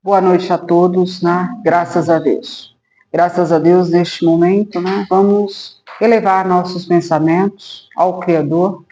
Boa noite a todos, né? Graças a Deus. Graças a Deus, neste momento, né? Vamos elevar nossos pensamentos ao Criador,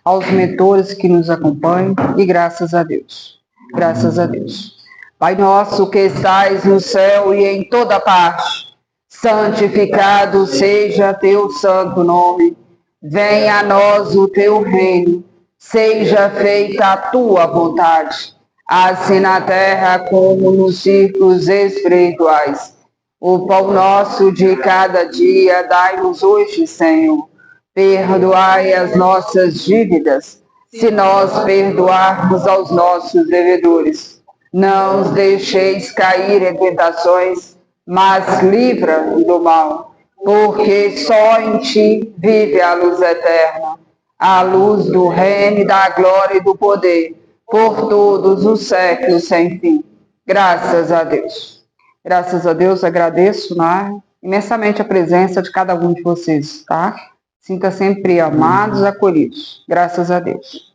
aos mentores que nos acompanham e graças a Deus. Graças a Deus. Pai nosso que estais no céu e em toda parte, santificado seja teu santo nome. Venha a nós o teu reino. Seja feita a tua vontade, assim na terra como nos círculos espirituais. O pão nosso de cada dia dai-nos hoje, Senhor. Perdoai as nossas dívidas, se nós perdoarmos aos nossos devedores. Não os deixeis cair em tentações, mas livra do mal, porque só em ti vive a luz eterna, a luz do reino, da glória e do poder, por todos os séculos sem fim. Graças a Deus. Graças a Deus, agradeço, né, imensamente a presença de cada um de vocês, tá? Sinta sempre amados, acolhidos. Graças a Deus.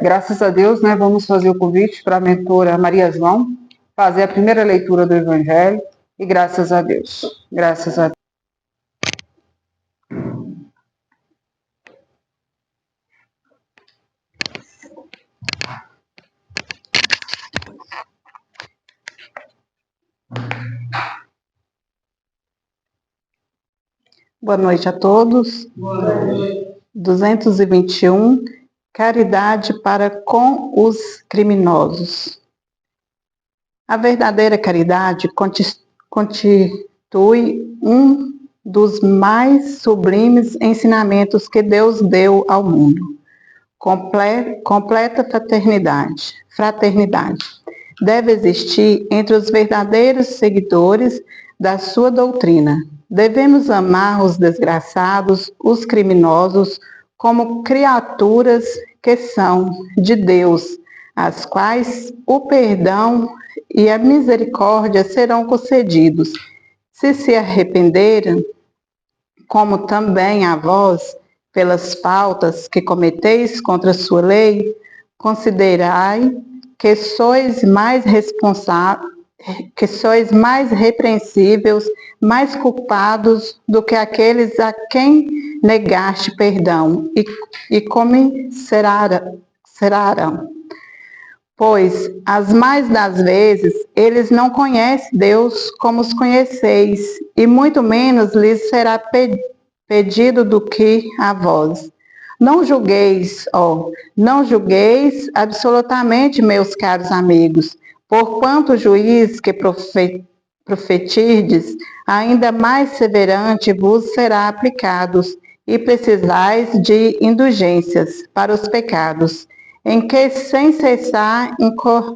Graças a Deus, né, vamos fazer o convite para a mentora Maria João fazer a primeira leitura do Evangelho e graças a Deus. Graças a Deus. Boa noite a todos. Boa noite. 221, caridade para com os criminosos. A verdadeira caridade constitui um dos mais sublimes ensinamentos que Deus deu ao mundo. Completa fraternidade deve existir entre os verdadeiros seguidores da sua doutrina. Devemos amar os desgraçados, os criminosos, como criaturas que são de Deus, às quais o perdão e a misericórdia serão concedidos, se arrependerem, como também a vós, pelas faltas que cometeis contra a sua lei, considerai que sois mais responsáveis, que sois mais repreensíveis, mais culpados do que aqueles a quem negaste perdão e comiserarão. Pois, as mais das vezes, eles não conhecem Deus como os conheceis, e muito menos lhes será pedido do que a vós. Não julgueis absolutamente, meus caros amigos, porquanto o juiz que profetirdes, ainda mais severante vos será aplicado, e precisais de indulgências para os pecados, em que sem cessar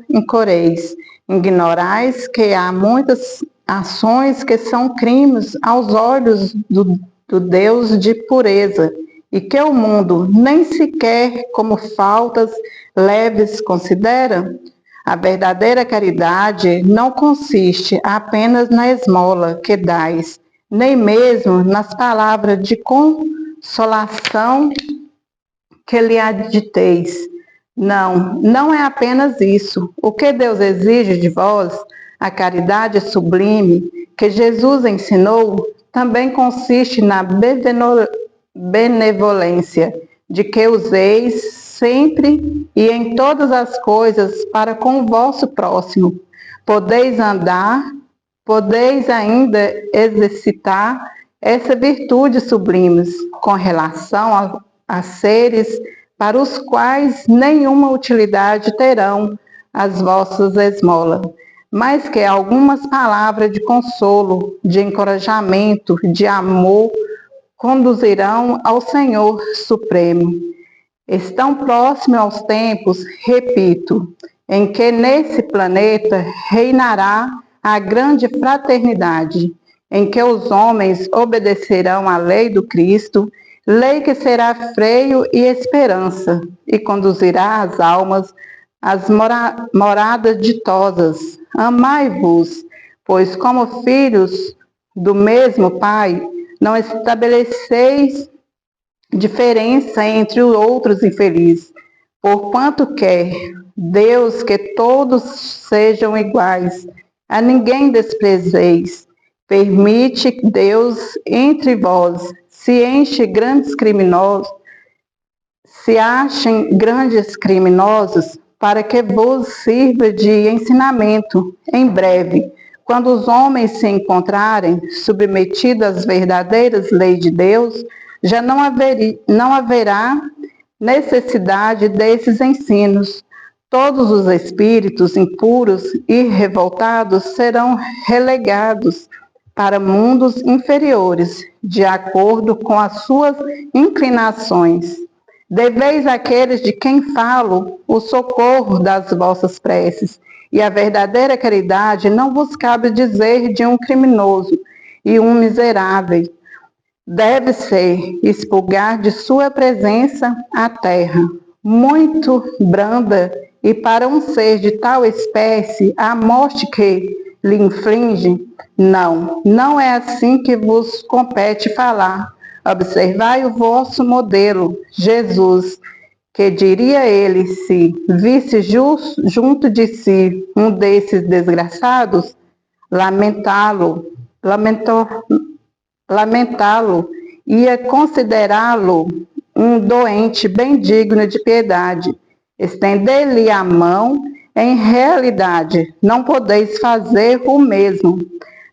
incorreis. Ignorais que há muitas ações que são crimes aos olhos do Deus de pureza, e que o mundo nem sequer como faltas leves considera? A verdadeira caridade não consiste apenas na esmola que dais, nem mesmo nas palavras de consolação que lhe aditeis. Não é apenas isso. O que Deus exige de vós, a caridade sublime que Jesus ensinou, também consiste na benevolência, de que useis sempre e em todas as coisas para com o vosso próximo. Podeis ainda exercitar essa virtude sublime com relação a seres para os quais nenhuma utilidade terão as vossas esmolas, mas que algumas palavras de consolo, de encorajamento, de amor, conduzirão ao Senhor Supremo. Estão próximos aos tempos, repito, em que nesse planeta reinará a grande fraternidade, em que os homens obedecerão à lei do Cristo, lei que será freio e esperança, e conduzirá as almas às moradas ditosas. Amai-vos, pois como filhos do mesmo Pai, não estabeleceis diferença entre os outros infelizes, Porquanto quer Deus que todos sejam iguais, a ninguém desprezeis. Permite Deus entre vós se achem grandes criminosos, para que vos sirva de ensinamento em breve, quando os homens se encontrarem submetidos às verdadeiras leis de Deus, já não haverá necessidade desses ensinos. Todos os espíritos impuros e revoltados serão relegados para mundos inferiores, de acordo com as suas inclinações. Deveis àqueles de quem falo o socorro das vossas preces, e a verdadeira caridade não vos cabe dizer de um criminoso e um miserável. Deve-se expurgar de sua presença a terra, muito branda, e para um ser de tal espécie, a morte que lhe inflige, não é assim que vos compete falar. Observai o vosso modelo, Jesus, que diria ele se visse junto de si um desses desgraçados, lamentá-lo, ia considerá-lo um doente bem digno de piedade, estender-lhe a mão. Em realidade, não podeis fazer o mesmo,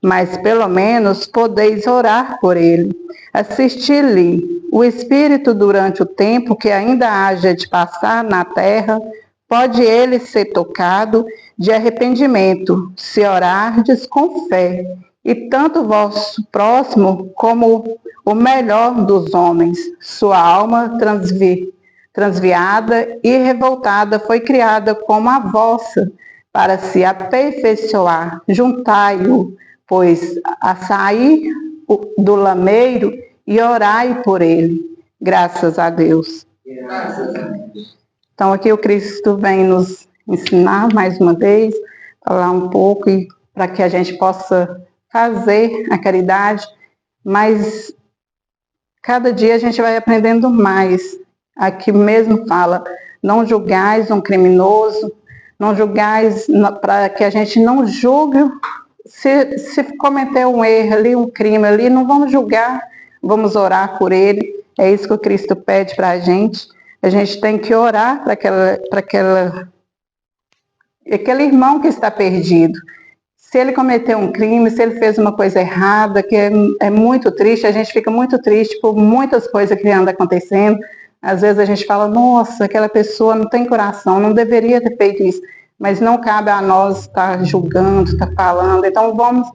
mas pelo menos podeis orar por ele, assistir-lhe o espírito durante o tempo que ainda haja de passar na terra. Pode ele ser tocado de arrependimento, se orardes com fé, e tanto o vosso próximo como o melhor dos homens. Sua alma transviada e revoltada foi criada como a vossa, para se aperfeiçoar. Juntai-o, pois, a sair do lameiro e orai por ele. Graças a Deus. Então, aqui o Cristo vem nos ensinar mais uma vez, falar um pouco para que a gente possa fazer a caridade, mas cada dia a gente vai aprendendo mais. Aqui mesmo fala, não julgais um criminoso, não julgais, para que a gente não julgue. Se cometer um erro ali, um crime ali, não vamos julgar, vamos orar por ele. É isso que o Cristo pede para a gente. A gente tem que orar para aquele irmão que está perdido. Se ele cometeu um crime, se ele fez uma coisa errada, que é muito triste, a gente fica muito triste por muitas coisas que andam acontecendo. Às vezes a gente fala, nossa, aquela pessoa não tem coração, não deveria ter feito isso. Mas não cabe a nós estar julgando, estar falando. Então vamos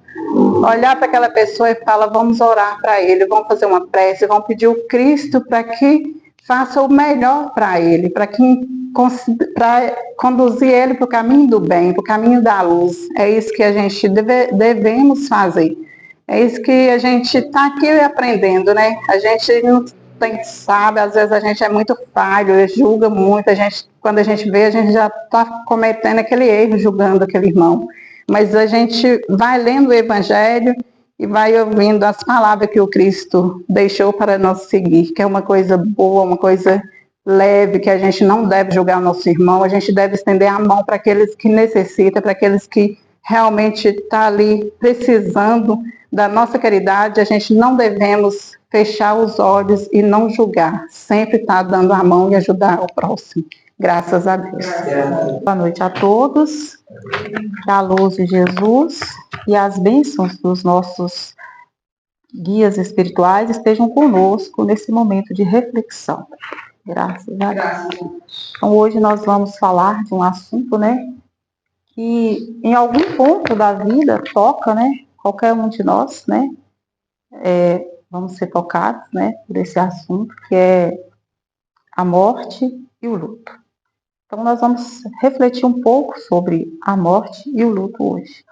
olhar para aquela pessoa e falar, vamos orar para ele, vamos fazer uma prece, vamos pedir o Cristo para que faça o melhor para ele, para conduzir ele para o caminho do bem, para o caminho da luz. É isso que a gente devemos fazer. É isso que a gente está aqui aprendendo, né? A gente não sabe, às vezes a gente é muito falho, julga muito, quando a gente vê, a gente já está cometendo aquele erro, julgando aquele irmão. Mas a gente vai lendo o Evangelho e vai ouvindo as palavras que o Cristo deixou para nós seguir, que é uma coisa boa, uma coisa leve, que a gente não deve julgar o nosso irmão, a gente deve estender a mão para aqueles que necessitam, para aqueles que realmente estão ali precisando da nossa caridade. A gente não devemos fechar os olhos e não julgar, sempre estar dando a mão e ajudar o próximo. Graças a Deus. Boa noite a todos, que a luz de Jesus e as bênçãos dos nossos guias espirituais estejam conosco nesse momento de reflexão. Graças a Deus. Então, hoje nós vamos falar de um assunto, né, que em algum ponto da vida toca, né, qualquer um de nós, né, vamos ser tocados, né, por esse assunto, que é a morte e o luto. Então, nós vamos refletir um pouco sobre a morte e o luto hoje.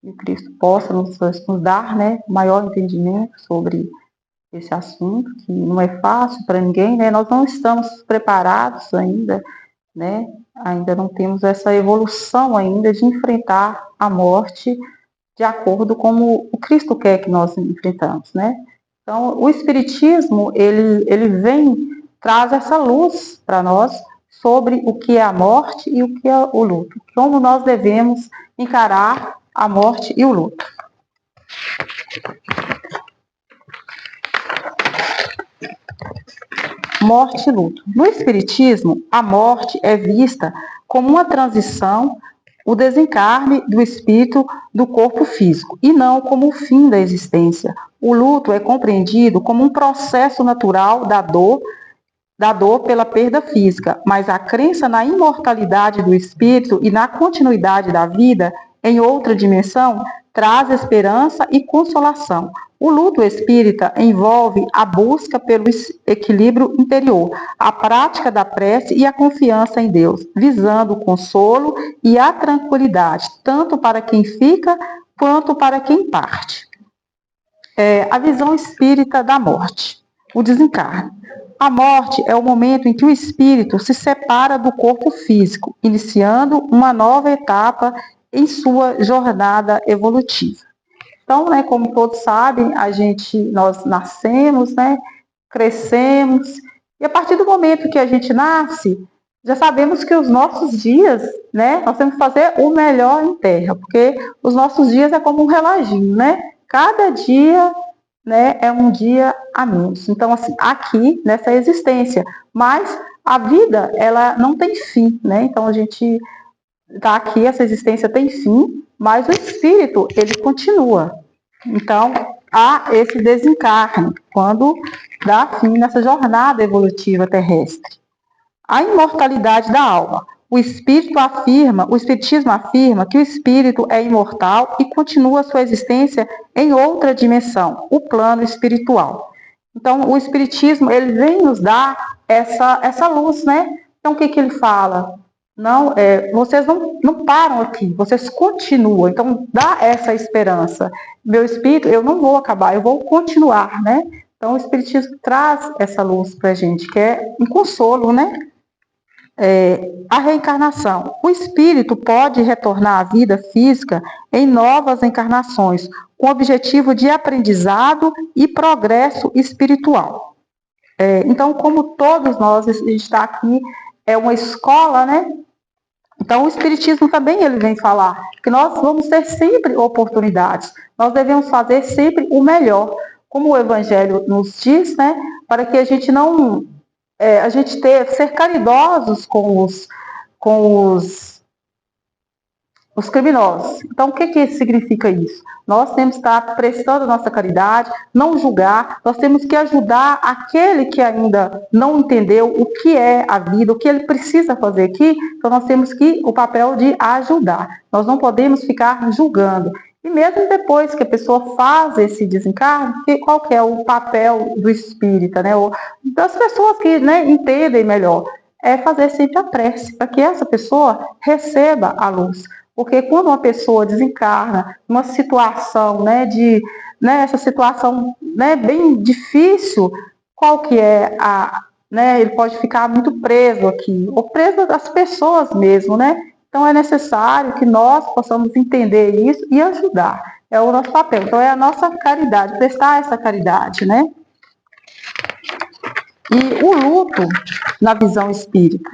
Que o Cristo possa nos dar, né, maior entendimento sobre esse assunto, que não é fácil para ninguém, né? Nós não estamos preparados ainda, né? Ainda não temos essa evolução ainda de enfrentar a morte de acordo com como o Cristo quer que nós enfrentamos, né? Então, o Espiritismo, ele traz essa luz para nós sobre o que é a morte e o que é o luto. Como nós devemos encarar a morte e o luto. Morte e luto. No Espiritismo, a morte é vista como uma transição, o desencarne do espírito do corpo físico, e não como o fim da existência. O luto é compreendido como um processo natural da dor pela perda física, mas a crença na imortalidade do espírito e na continuidade da vida em outra dimensão traz esperança e consolação. O luto espírita envolve a busca pelo equilíbrio interior, a prática da prece e a confiança em Deus, visando o consolo e a tranquilidade, tanto para quem fica quanto para quem parte. A visão espírita da morte, o desencarne. A morte é o momento em que o espírito se separa do corpo físico, iniciando uma nova etapa em sua jornada evolutiva. Então, como todos sabem, nós nascemos, crescemos, e a partir do momento que a gente nasce, já sabemos que os nossos dias, nós temos que fazer o melhor em terra, porque os nossos dias é como um reloginho, Cada dia, é um dia a menos. Então, assim, aqui, nessa existência, mas a vida, ela não tem fim, Então, a gente está aqui, essa existência tem fim, mas o espírito, ele continua. Então, há esse desencarne, quando dá fim nessa jornada evolutiva terrestre. A imortalidade da alma. O Espiritismo afirma que o espírito é imortal e continua sua existência em outra dimensão, o plano espiritual. Então, o Espiritismo, ele vem nos dar essa luz, Então, o que ele fala? Não, vocês não param aqui, vocês continuam. Então, dá essa esperança. Meu espírito, eu não vou acabar, eu vou continuar, Então, o Espiritismo traz essa luz para a gente, que é um consolo, A reencarnação. O espírito pode retornar à vida física em novas encarnações, com o objetivo de aprendizado e progresso espiritual. Então, como todos nós, a gente está aqui, é uma escola, Então, o Espiritismo também ele vem falar que nós vamos ter sempre oportunidades, nós devemos fazer sempre o melhor, como o Evangelho nos diz, para que a gente não, ser caridosos com os criminosos. Então, o que significa isso? Nós temos que estar prestando a nossa caridade, não julgar, nós temos que ajudar aquele que ainda não entendeu o que é a vida, o que ele precisa fazer aqui, então nós temos o papel de ajudar. Nós não podemos ficar julgando. E mesmo depois que a pessoa faz esse desencarne, qual que é o papel do espírita, ou das pessoas que entendem melhor? É fazer sempre a prece, para que essa pessoa receba a luz. Porque quando uma pessoa desencarna, uma situação, essa situação, bem difícil, qual que é ele pode ficar muito preso aqui, ou preso às pessoas mesmo, Então é necessário que nós possamos entender isso e ajudar. É o nosso papel. Então é a nossa caridade, prestar essa caridade, E o luto, na visão espírita,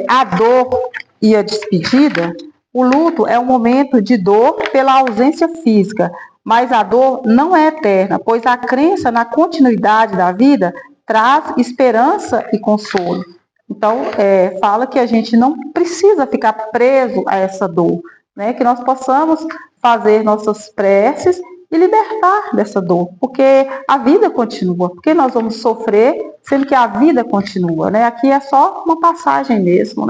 a dor e a despedida. O luto é um momento de dor pela ausência física, mas a dor não é eterna, pois a crença na continuidade da vida traz esperança e consolo. Então, fala que a gente não precisa ficar preso a essa dor, que nós possamos fazer nossas preces e libertar dessa dor, porque a vida continua, porque nós vamos sofrer, sendo que a vida continua, Aqui é só uma passagem mesmo,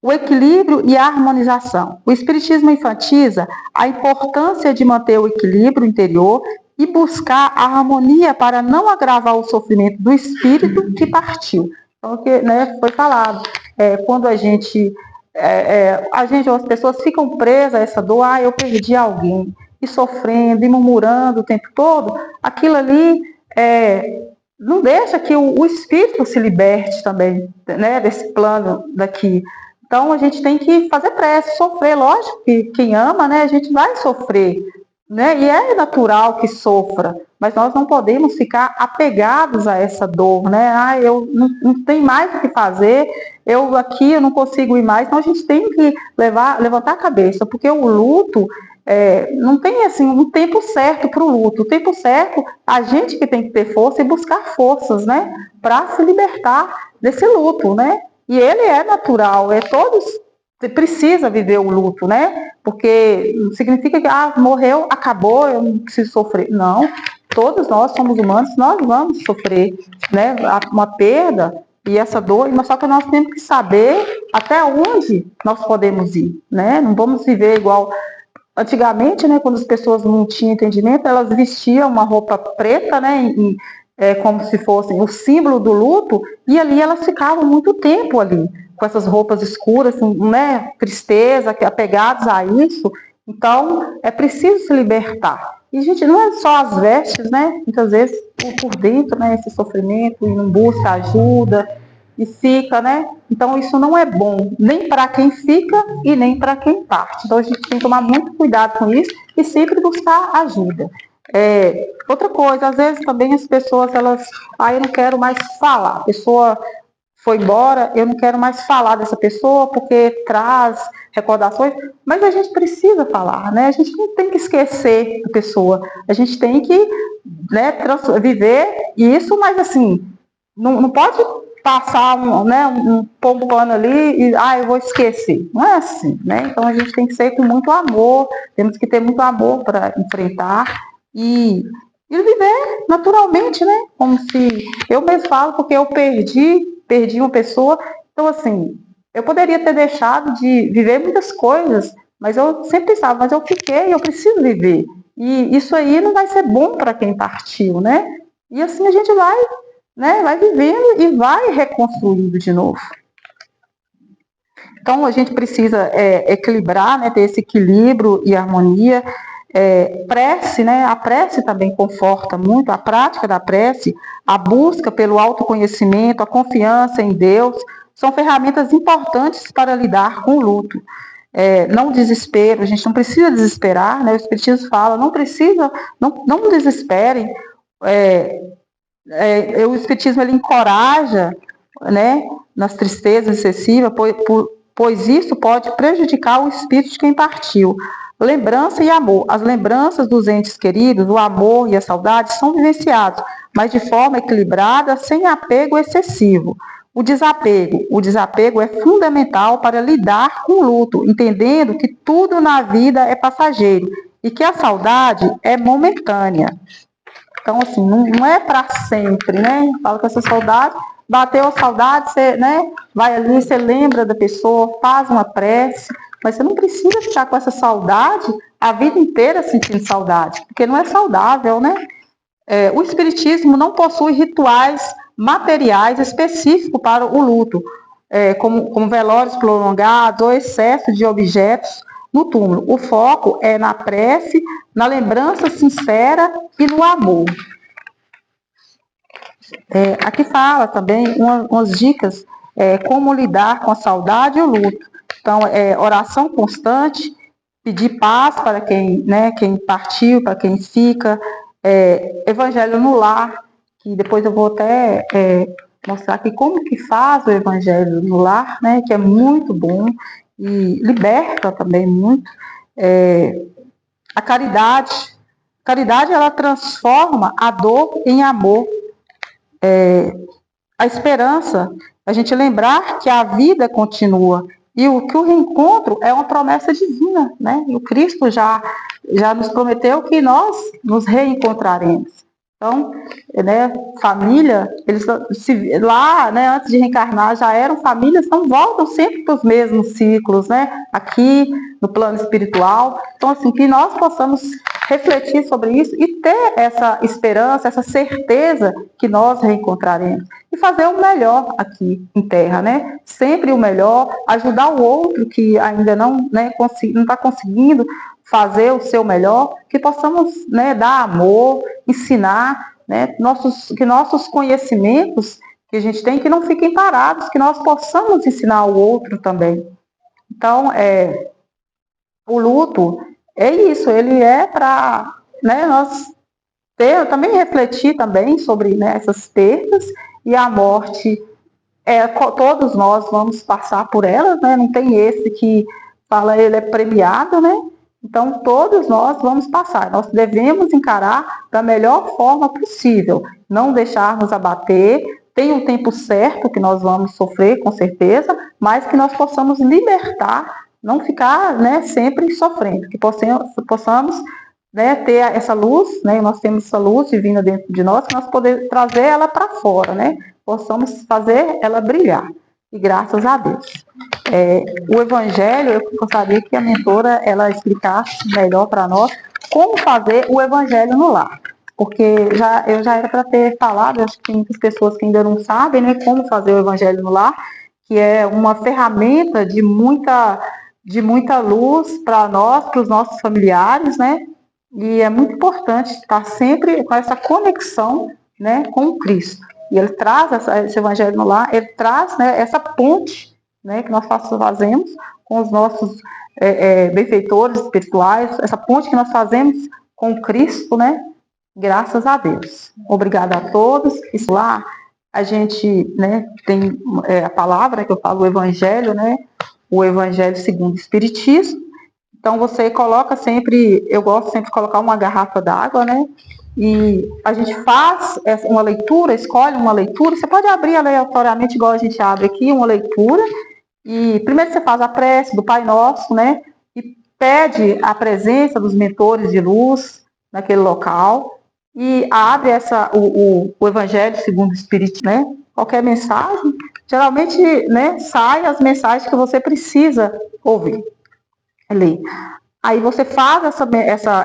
O equilíbrio e a harmonização. O Espiritismo enfatiza a importância de manter o equilíbrio interior e buscar a harmonia para não agravar o sofrimento do espírito que partiu. Então, foi falado, quando as pessoas ficam presas a essa dor, eu perdi alguém, e sofrendo, e murmurando o tempo todo, aquilo ali não deixa que o espírito se liberte também, desse plano daqui. Então, a gente tem que fazer prece, sofrer. Lógico que quem ama, a gente vai sofrer, né? E é natural que sofra, mas nós não podemos ficar apegados a essa dor, né? Ah, eu não tenho mais o que fazer, eu não consigo ir mais. Então a gente tem que levantar a cabeça, porque o luto não tem assim um tempo certo para o luto. O tempo certo, a gente que tem que ter força e buscar forças, né? Para se libertar desse luto, né? E ele é natural, todos precisa viver o luto, né? Porque não significa que morreu, acabou, eu não preciso sofrer. Não, todos nós somos humanos, nós vamos sofrer, né? Uma perda e essa dor, mas só que nós temos que saber até onde nós podemos ir, né? Não vamos viver igual antigamente, né? Quando as pessoas não tinham entendimento, elas vestiam uma roupa preta, né? Como se fossem o símbolo do luto, e ali elas ficavam muito tempo ali com essas roupas escuras, né, tristeza, apegados a isso. Então, é preciso se libertar. E, gente, não é só as vestes, né? Muitas vezes, por dentro, né, esse sofrimento, e não busca ajuda, e fica, né? Então, isso não é bom, nem para quem fica e nem para quem parte. Então, a gente tem que tomar muito cuidado com isso e sempre buscar ajuda. Outra coisa, às vezes também as pessoas, eu não quero mais falar. A pessoa foi embora, eu não quero mais falar dessa pessoa porque traz recordações, mas a gente precisa falar, né? A gente não tem que esquecer a pessoa, a gente tem que, né, viver isso, mas assim, não pode passar pôr um pano ali e eu vou esquecer. Não é assim, né? Então a gente tem que ser com muito amor, temos que ter muito amor para enfrentar e viver naturalmente, né? Como se eu mesmo falo, porque eu perdi uma pessoa. Então, assim, eu poderia ter deixado de viver muitas coisas, mas eu sempre pensava, mas eu fiquei, eu preciso viver. E isso aí não vai ser bom para quem partiu, né? E assim a gente vai, né? Vai vivendo e vai reconstruindo de novo. Então, a gente precisa equilibrar, né? Ter esse equilíbrio e harmonia. Prece, né? A prece também conforta muito, a prática da prece, a busca pelo autoconhecimento, a confiança em Deus, são ferramentas importantes para lidar com o luto. Não desespero, a gente não precisa desesperar, né? O Espiritismo fala, não desesperem. O Espiritismo ele encoraja, né? Nas tristezas excessivas, pois isso pode prejudicar o espírito de quem partiu. Lembrança e amor. As lembranças dos entes queridos, o amor e a saudade são vivenciados, mas de forma equilibrada, sem apego excessivo. O desapego é fundamental para lidar com o luto, entendendo que tudo na vida é passageiro e que a saudade é momentânea. Então, assim, não é para sempre, né? Fala com essa saudade, bateu a saudade, você, né? Vai ali, você lembra da pessoa, faz uma prece, mas você não precisa ficar com essa saudade a vida inteira sentindo saudade, porque não é saudável, né? O Espiritismo não possui rituais materiais específicos para o luto, como velórios prolongados ou excesso de objetos no túmulo. O foco é na prece, na lembrança sincera e no amor. Aqui fala também umas dicas como lidar com a saudade e o luto. Então, oração constante, pedir paz para quem partiu, para quem fica, evangelho no lar, que depois eu vou até mostrar aqui como que faz o evangelho no lar, né, que é muito bom e liberta também muito. A caridade ela transforma a dor em amor. A esperança, a gente lembrar que a vida continua e que o reencontro é uma promessa divina, né? E o Cristo já nos prometeu que nós nos reencontraremos. Então, né, família, eles lá, né, antes de reencarnar, já eram famílias, então voltam sempre para os mesmos ciclos, né? Aqui no plano espiritual. Então, assim, que nós possamos refletir sobre isso e ter essa esperança, essa certeza que nós reencontraremos e fazer o melhor aqui em Terra, né? Sempre o melhor, ajudar o outro que ainda não está conseguindo fazer o seu melhor, que possamos, né, dar amor, ensinar, né, que nossos conhecimentos que a gente tem, que não fiquem parados, que nós possamos ensinar o outro também. Então, o luto é isso, ele é para, né, nós também refletir também sobre, né, essas perdas, e a morte, todos nós vamos passar por elas, né? Não tem esse que fala ele é premiado, né? Então todos nós vamos passar. Nós devemos encarar da melhor forma possível, não deixar nos abater. Tem um tempo certo que nós vamos sofrer, com certeza, mas que nós possamos libertar, não ficar, né, sempre sofrendo, que possamos, né, ter essa luz, né? Nós temos essa luz divina dentro de nós, que nós podemos trazer ela para fora, né? Possamos fazer ela brilhar. E graças a Deus. O Evangelho, eu gostaria que a mentora ela explicasse melhor para nós como fazer o Evangelho no lar. Porque eu já era para ter falado, acho que tem muitas pessoas que ainda não sabem, né, como fazer o Evangelho no lar, que é uma ferramenta de muita luz para nós, para os nossos familiares, né? E é muito importante estar sempre com essa conexão, né, com o Cristo. E ele traz esse Evangelho no lar, ele traz, né, essa ponte, né, que nós fazemos com os nossos benfeitores espirituais, essa ponte que nós fazemos com Cristo, né, graças a Deus. Obrigada a todos. Isso lá, a gente, né, tem a palavra que eu falo, o Evangelho, né, o Evangelho segundo o Espiritismo. Então você coloca sempre, eu gosto sempre de colocar uma garrafa d'água, né? E a gente faz uma leitura, escolhe uma leitura, você pode abrir aleatoriamente, igual a gente abre aqui, uma leitura, e primeiro você faz a prece do Pai Nosso, né? E pede a presença dos mentores de luz naquele local, e abre o Evangelho segundo o Espírito, né? Qualquer mensagem, geralmente, né, sai as mensagens que você precisa ouvir. Ler. Aí você faz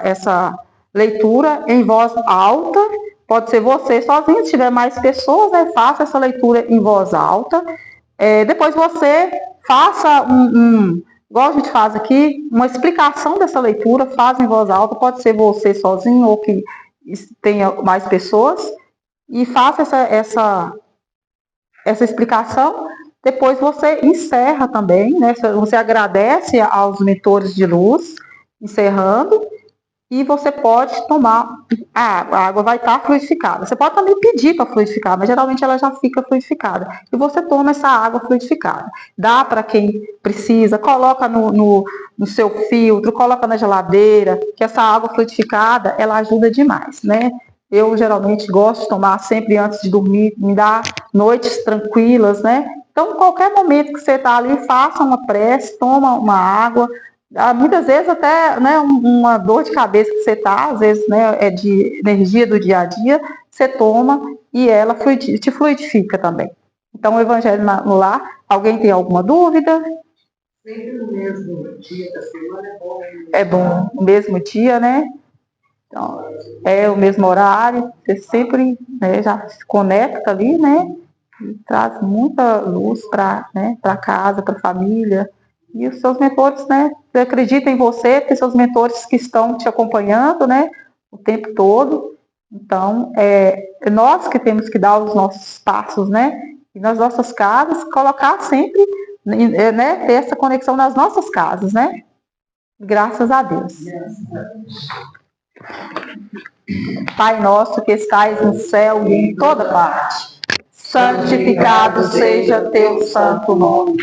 essa leitura em voz alta, pode ser você sozinho, se tiver mais pessoas, né, faça essa leitura em voz alta. Depois você faça igual a gente faz aqui, uma explicação dessa leitura, faz em voz alta, pode ser você sozinho ou que tenha mais pessoas, e faça essa explicação. Depois você encerra também, né? Você agradece aos mentores de luz, encerrando, e você pode tomar a água vai estar fluidificada. Você pode também pedir para fluidificar, mas geralmente ela já fica fluidificada. E você toma essa água fluidificada. Dá para quem precisa, coloca no seu filtro, coloca na geladeira, que essa água fluidificada, ela ajuda demais, né? Eu geralmente gosto de tomar sempre antes de dormir, me dá noites tranquilas, né? Então, qualquer momento que você está ali, faça uma prece, toma uma água. Muitas vezes até, né, uma dor de cabeça que você está, às vezes, né, é de energia do dia a dia, você toma e ela te fluidifica também. Então, o Evangelho no lar, alguém tem alguma dúvida? Sempre no mesmo dia da semana é bom. É bom, no mesmo dia, né? Então, é o mesmo horário, você sempre, né, já se conecta ali, né? E traz muita luz para, né, para casa, para a família. E os seus mentores, né? Você acredita em você, tem seus mentores que estão te acompanhando, né? O tempo todo. Então, é nós que temos que dar os nossos passos, né? E nas nossas casas, colocar sempre, né? Ter essa conexão nas nossas casas, né? Graças a Deus. Pai nosso que estais no céu e em toda parte, santificado seja teu santo nome.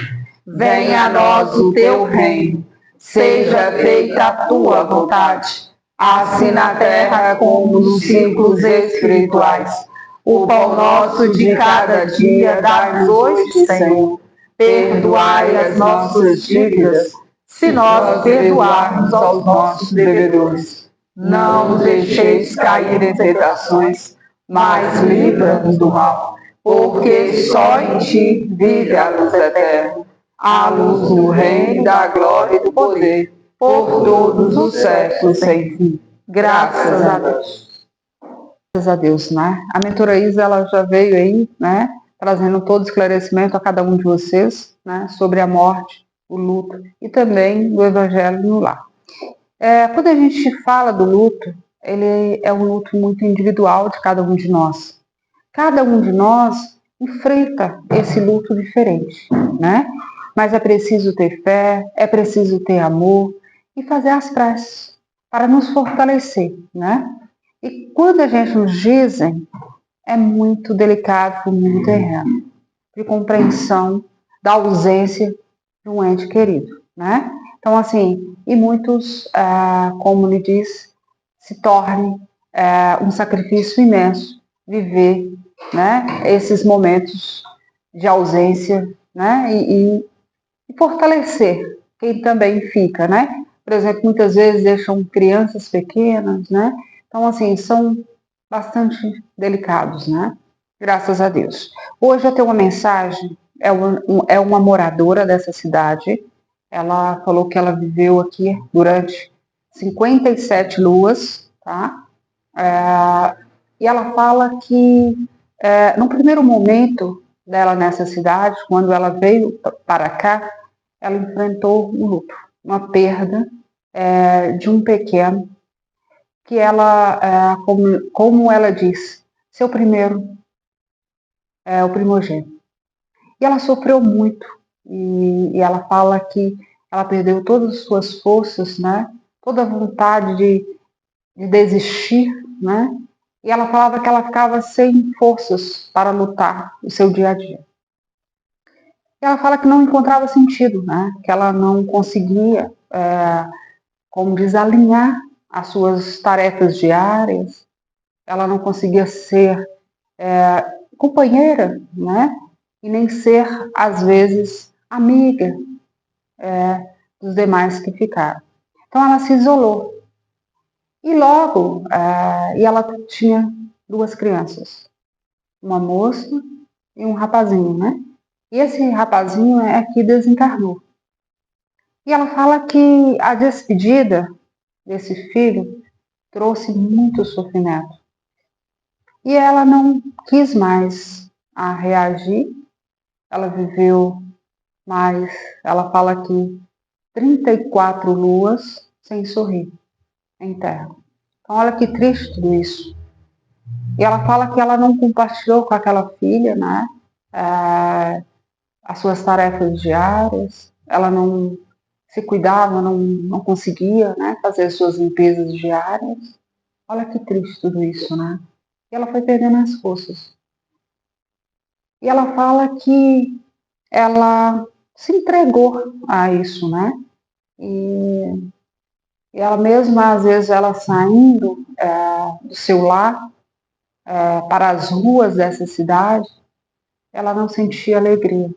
Venha a nós o teu reino. Seja feita a tua vontade, assim na terra como nos círculos espirituais. O pão nosso de cada dia dá-nos hoje, Senhor. Perdoai as nossas dívidas, se nós perdoarmos aos nossos devedores. Não nos deixeis cair em tentações, mas livra-nos do mal, porque só em ti vive a luz eterna, a luz do reino, da glória e do poder, por todos os séculos sem fim. Graças a Deus. Graças a Deus, né? A mentora Isa, ela já veio aí, né? Trazendo todo esclarecimento a cada um de vocês, né? Sobre a morte, o luto e também do Evangelho no lar. Quando a gente fala do luto, ele é um luto muito individual de cada um de nós. Cada um de nós enfrenta esse luto diferente, né? Mas é preciso ter fé, é preciso ter amor e fazer as preces, para nos fortalecer, né? E quando a gente nos dizem, é muito delicado para o mundo terreno, de compreensão da ausência de um ente querido, né? Então, assim, e muitos, como lhe diz, se torne um sacrifício imenso viver, né, esses momentos de ausência, né, e fortalecer quem também fica, né? Por exemplo, muitas vezes deixam crianças pequenas, né? Então, assim, são bastante delicados, né? Graças a Deus. Hoje eu tenho uma mensagem, é uma moradora dessa cidade. Ela falou que ela viveu aqui durante 57 luas, tá? E ela fala que, no primeiro momento dela nessa cidade, quando ela veio para cá, ela enfrentou um luto, uma perda de um pequeno, que ela, como ela diz, seu primeiro, o primogênito. E ela sofreu muito, e ela fala que ela perdeu todas as suas forças, né? Toda a vontade de desistir, né? E ela falava que ela ficava sem forças para lutar o seu dia a dia. E ela fala que não encontrava sentido, né? Que ela não conseguia, como diz, alinhar as suas tarefas diárias. Ela não conseguia ser companheira, né? E nem ser, às vezes, amiga dos demais que ficaram. Então ela se isolou. E logo, e ela tinha duas crianças, uma moça e um rapazinho, né? E esse rapazinho é que desencarnou. E ela fala que a despedida desse filho trouxe muito sofrimento. E ela não quis mais reagir, ela viveu mais, ela fala que 34 luas sem sorrir em terra. Então, olha que triste tudo isso. E ela fala que ela não compartilhou com aquela filha, né, as suas tarefas diárias, ela não se cuidava, não conseguia, né, fazer as suas limpezas diárias. Olha que triste tudo isso, né? E ela foi perdendo as forças. E ela fala que ela se entregou a isso, né? E ela mesma, às vezes, ela saindo do seu lar para as ruas dessa cidade, ela não sentia alegria.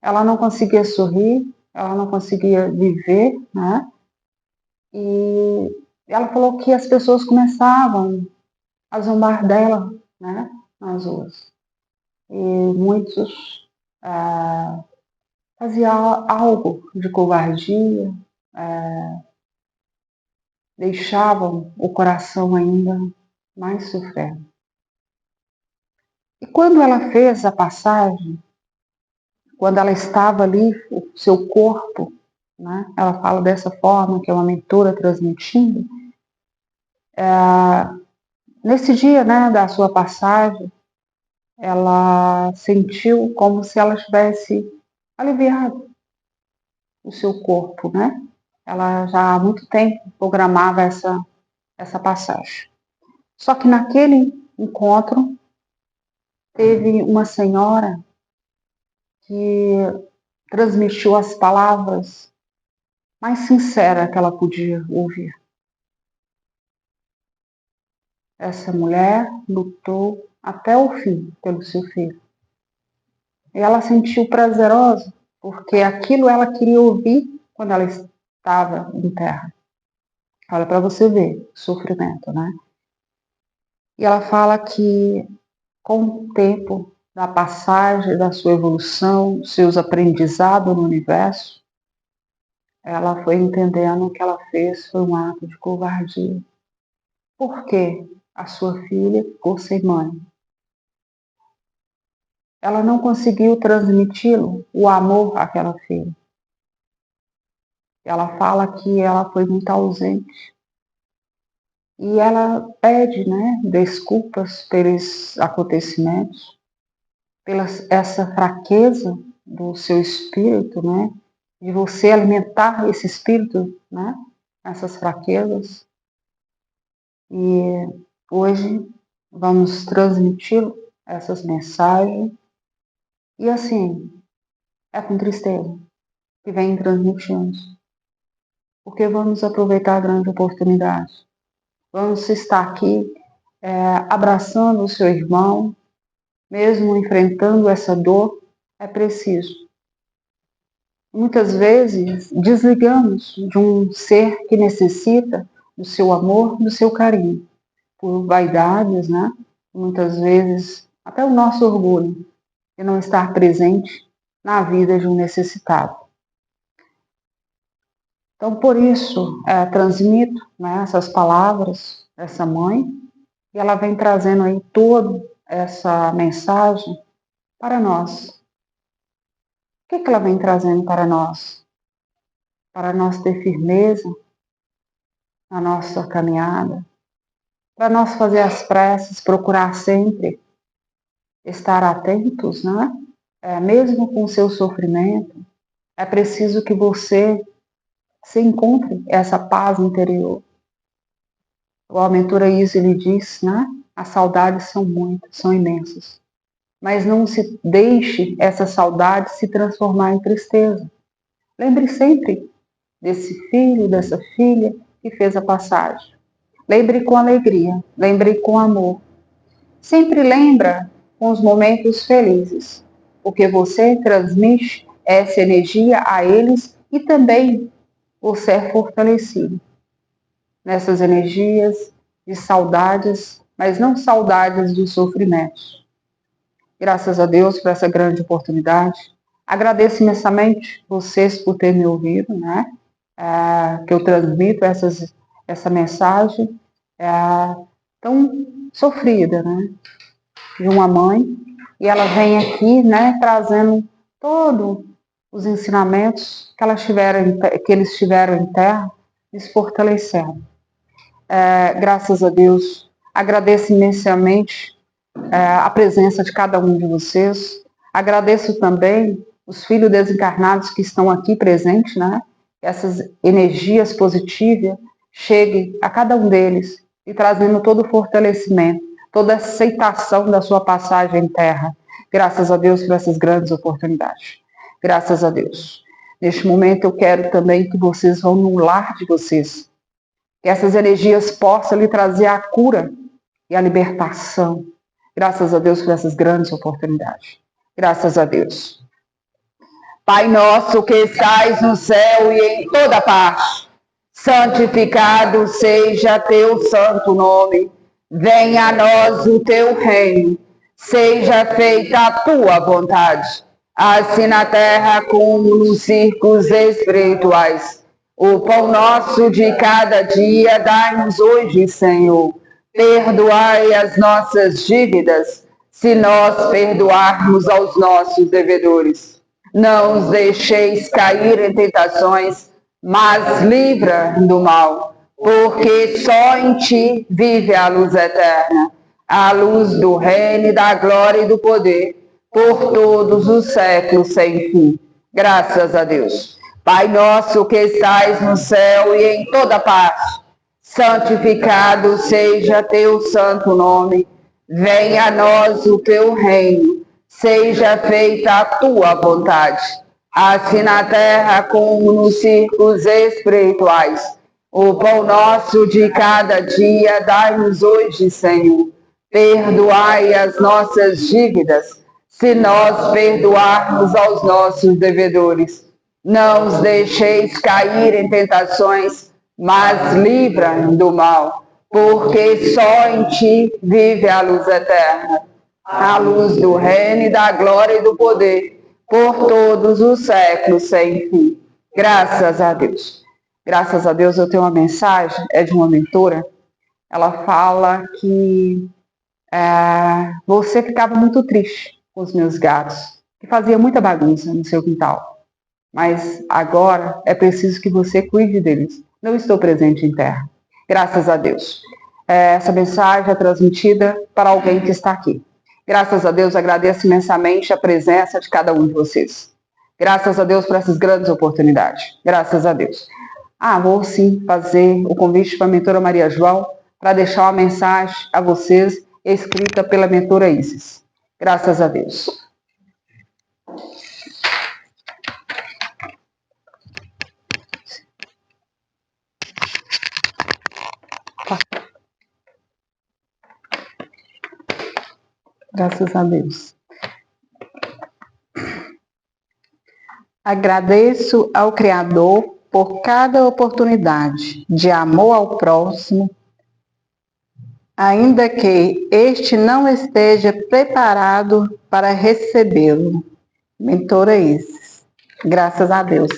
Ela não conseguia sorrir, ela não conseguia viver, né? E ela falou que as pessoas começavam a zombar dela, né? Nas ruas. E muitos faziam algo de covardia, deixavam o coração ainda mais sofrendo. E quando ela fez a passagem, quando ela estava ali, o seu corpo, né, ela fala dessa forma, que é uma mentora transmitindo, nesse dia, né, da sua passagem, ela sentiu como se ela tivesse aliviado o seu corpo, né? Ela já há muito tempo programava essa passagem. Só que naquele encontro, teve uma senhora que transmitiu as palavras mais sinceras que ela podia ouvir. Essa mulher lutou até o fim pelo seu filho. E ela sentiu prazerosa, porque aquilo ela queria ouvir quando ela estava em terra. Olha para você ver o sofrimento, né? E ela fala que com o tempo da passagem, da sua evolução, dos seus aprendizados no universo, ela foi entendendo que ela fez foi um ato de covardia. Porque a sua filha ficou sem mãe. Ela não conseguiu transmiti-lo, o amor àquela filha. Ela fala que ela foi muito ausente. E ela pede, né, desculpas pelos acontecimentos, pela essa fraqueza do seu espírito, né, de você alimentar esse espírito, né, essas fraquezas. E hoje vamos transmitir essas mensagens. E assim, é com tristeza que vem transmitindo. Porque vamos aproveitar a grande oportunidade. Vamos estar aqui abraçando o seu irmão, mesmo enfrentando essa dor, é preciso. Muitas vezes desligamos de um ser que necessita do seu amor, do seu carinho, por vaidades, né? Muitas vezes até o nosso orgulho de não estar presente na vida de um necessitado. Então, por isso, transmito, né, essas palavras dessa mãe, e ela vem trazendo aí toda essa mensagem para nós. O que ela vem trazendo para nós? Para nós ter firmeza na nossa caminhada, para nós fazer as preces, procurar sempre estar atentos, né? Mesmo com o seu sofrimento, é preciso que você se encontre essa paz interior. O Almentura Isa, ele diz, né? As saudades são muitas, são imensas. Mas não se deixe essa saudade se transformar em tristeza. Lembre sempre desse filho, dessa filha que fez a passagem. Lembre com alegria, lembre com amor. Sempre lembra com os momentos felizes, porque você transmite essa energia a eles e também você é fortalecido nessas energias de saudades, mas não saudades de sofrimentos. Graças a Deus por essa grande oportunidade. Agradeço imensamente vocês por terem me ouvido, né? Que eu transmito essa mensagem tão sofrida, né? De uma mãe, e ela vem aqui, né, trazendo todos os ensinamentos que eles tiveram em terra, lhes fortalecendo. Graças a Deus, agradeço imensamente a presença de cada um de vocês. Agradeço também os filhos desencarnados que estão aqui presentes, né? Essas energias positivas cheguem a cada um deles e trazendo todo o fortalecimento, toda a aceitação da sua passagem em terra. Graças a Deus por essas grandes oportunidades. Graças a Deus. Neste momento eu quero também que vocês vão no lar de vocês. Que essas energias possam lhe trazer a cura e a libertação. Graças a Deus por essas grandes oportunidades. Graças a Deus. Pai nosso que estais no céu e em toda parte, santificado seja teu santo nome. Venha a nós o teu reino. Seja feita a tua vontade, assim na terra como nos círculos espirituais. O pão nosso de cada dia dai-nos hoje, Senhor. Perdoai as nossas dívidas, se nós perdoarmos aos nossos devedores. Não os deixeis cair em tentações, mas livra do mal, porque só em ti vive a luz eterna, a luz do reino, da glória e do poder, por todos os séculos sem fim. Graças a Deus. Pai nosso que estais no céu e em toda parte, santificado seja teu santo nome. Venha a nós o teu reino. Seja feita a tua vontade, assim na terra como nos círculos espirituais. O pão nosso de cada dia dai-nos hoje, Senhor. Perdoai as nossas dívidas, se nós perdoarmos aos nossos devedores. Não os deixeis cair em tentações, mas livra do mal, porque só em ti vive a luz eterna, a luz do reino e da glória e do poder, por todos os séculos sem fim. Graças a Deus. Graças a Deus eu tenho uma mensagem, é de uma mentora. Ela fala que você ficava muito triste com os meus gatos, que fazia muita bagunça no seu quintal. Mas agora é preciso que você cuide deles. Não estou presente em terra. Graças a Deus. Essa mensagem é transmitida para alguém que está aqui. Graças a Deus, agradeço imensamente a presença de cada um de vocês. Graças a Deus por essas grandes oportunidades. Graças a Deus. vou sim fazer o convite para a mentora Maria João para deixar uma mensagem a vocês escrita pela mentora Isis. Graças a Deus. Graças a Deus. Agradeço ao Criador por cada oportunidade de amor ao próximo, ainda que este não esteja preparado para recebê-lo. Mentora Isis. Graças a Deus.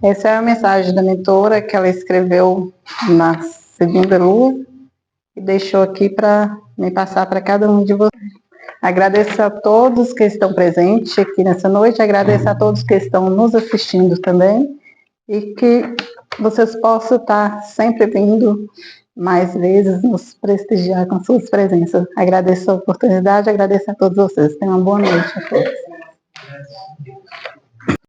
Essa é a mensagem da mentora que ela escreveu na segunda lua e deixou aqui para me passar para cada um de vocês. Agradeço a todos que estão presentes aqui nessa noite, agradeço a todos que estão nos assistindo também e que vocês possam estar sempre vindo mais vezes nos prestigiar com suas presenças. Agradeço a oportunidade, agradeço a todos vocês. Tenham uma boa noite a todos.